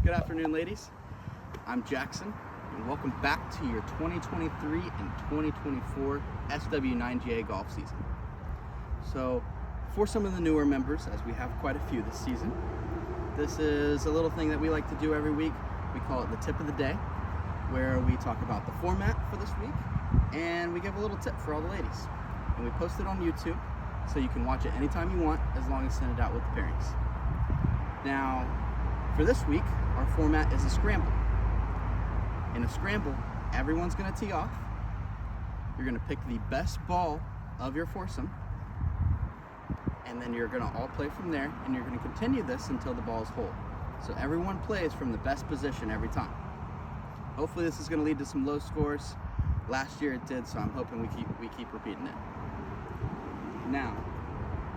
Good afternoon, ladies. I'm Jackson, and welcome back to your 2023 and 2024 SW9GA golf season. So, for some of the newer members, as we have quite a few this season, this is a little thing that we like to do every week. We call it the tip of the day, where we talk about the format for this week, and we give a little tip for all the ladies. And we post it on YouTube, so you can watch it anytime you want, as long as send it out with the pairings. Now, for this week, our format is a scramble. In a scramble, everyone's gonna tee off. You're gonna pick the best ball of your foursome, and then you're gonna all play from there, and you're gonna continue this until the ball is whole. So everyone plays from the best position every time. Hopefully this is gonna lead to some low scores. Last year it did, so I'm hoping we keep repeating it. Now,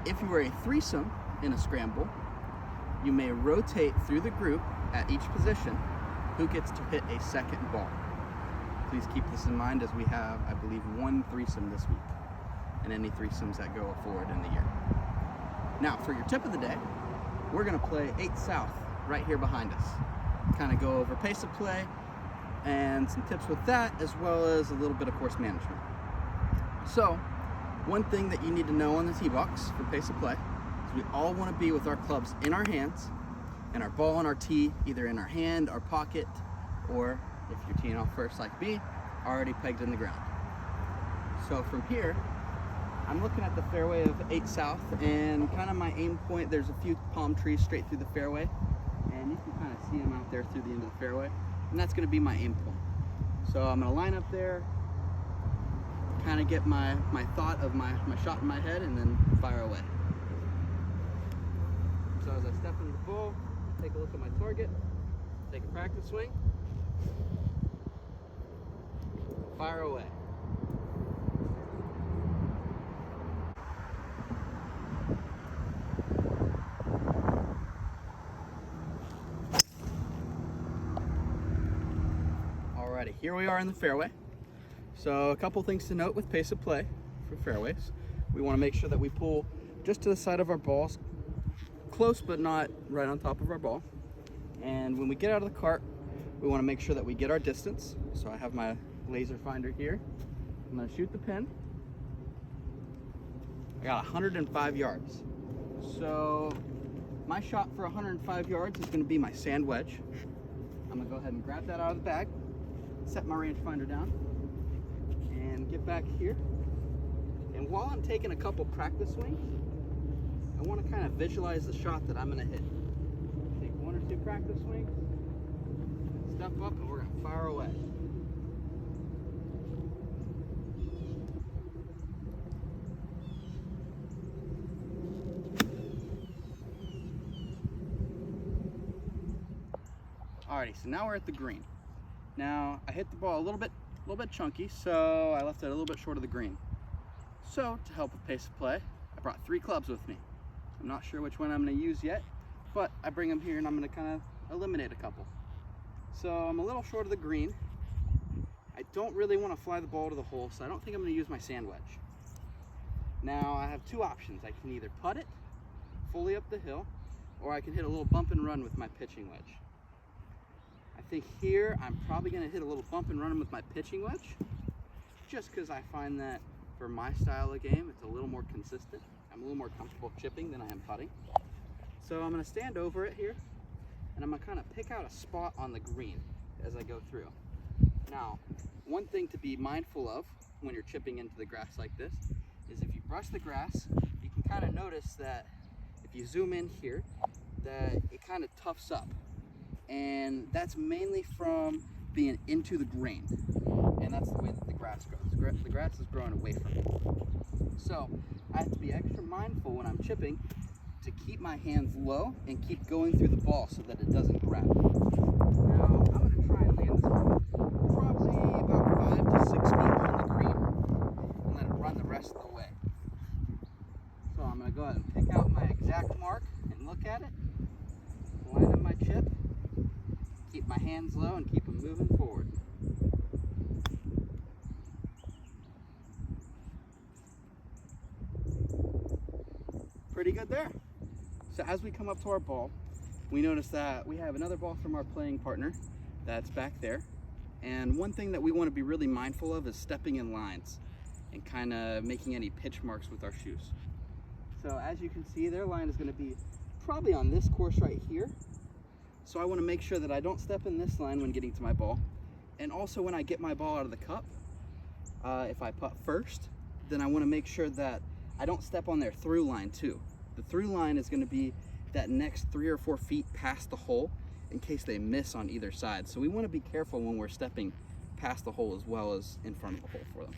if you were a threesome in a scramble, you may rotate through the group at each position who gets to hit a second ball. Please keep this in mind, as we have, I believe, one threesome this week, and any threesomes that go forward in the year. Now, for your tip of the day, we're gonna play 8 South right here behind us. Kind of go over pace of play and some tips with that, as well as a little bit of course management. So, one thing that you need to know on the tee box for pace of play is we all want to be with our clubs in our hands and our ball on our tee, either in our hand, our pocket, or if you're teeing off first like me, already pegged in the ground. So from here, I'm looking at the fairway of 8 South, and kind of my aim point, there's a few palm trees straight through the fairway, and you can kind of see them out there through the end of the fairway, and that's going to be my aim point. So I'm going to line up there, kind of get my thought of my shot in my head, and then fire away. So as I step into the ball, take a look at my target, take a practice swing, fire away. Alrighty, here we are in the fairway. So a couple things to note with pace of play for fairways. We want to make sure that we pull just to the side of our balls, close but not right on top of our ball. And when we get out of the cart, we want to make sure that we get our distance. So I have my laser finder here. I'm going to shoot the pin. I got 105 yards. So my shot for 105 yards is going to be my sand wedge. I'm going to go ahead and grab that out of the bag, set my rangefinder down, and get back here. And while I'm taking a couple practice swings, I want to kind of visualize the shot that I'm going to hit. Take 1 or 2 practice swings, step up, and we're going to fire away. Alrighty, so now we're at the green. Now I hit the ball a little bit chunky, so I left it a little bit short of the green. So to help with pace of play, I brought 3 clubs with me. I'm not sure which one I'm going to use yet, but I bring them here and I'm going to kind of eliminate a couple. So I'm a little short of the green. I don't really want to fly the ball to the hole, so I don't think I'm going to use my sand wedge. Now I have 2 options. I can either putt it fully up the hill, or I can hit a little bump and run with my pitching wedge. I think here I'm probably going to hit a little bump and run with my pitching wedge, just because I find that for my style of game, it's a little more consistent. I'm a little more comfortable chipping than I am putting. So I'm going to stand over it here, and I'm going to kind of pick out a spot on the green as I go through. Now, one thing to be mindful of when you're chipping into the grass like this is if you brush the grass, you can kind of notice that if you zoom in here, that it kind of toughs up. And that's mainly from being into the grain. And that's the way that the grass grows. The grass is growing away from it. So I have to be extra mindful when I'm chipping to keep my hands low and keep going through the ball so that it doesn't grab. Now I'm going to try and land this ball probably about 5 to 6 feet on the green and let it run the rest of the way. So I'm going to go ahead and pick out my exact mark and look at it, line up my chip, keep my hands low and keep them moving forward. Pretty good there. So as we come up to our ball, we noticed that we have another ball from our playing partner that's back there. And one thing that we want to be really mindful of is stepping in lines and kind of making any pitch marks with our shoes. So as you can see, their line is going to be probably on this course right here. So I want to make sure that I don't step in this line when getting to my ball. And also when I get my ball out of the cup, if I putt first, then I want to make sure that I don't step on their through line too. The through line is going to be that next 3 or 4 feet past the hole in case they miss on either side. So we want to be careful when we're stepping past the hole as well as in front of the hole for them.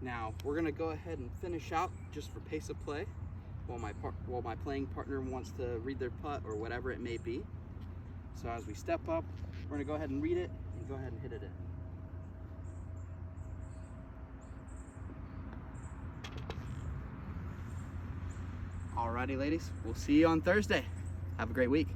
Now we're going to go ahead and finish out just for pace of play while my playing partner wants to read their putt or whatever it may be. So as we step up, we're going to go ahead and read it and go ahead and hit it in. Alrighty ladies, we'll see you on Thursday. Have a great week.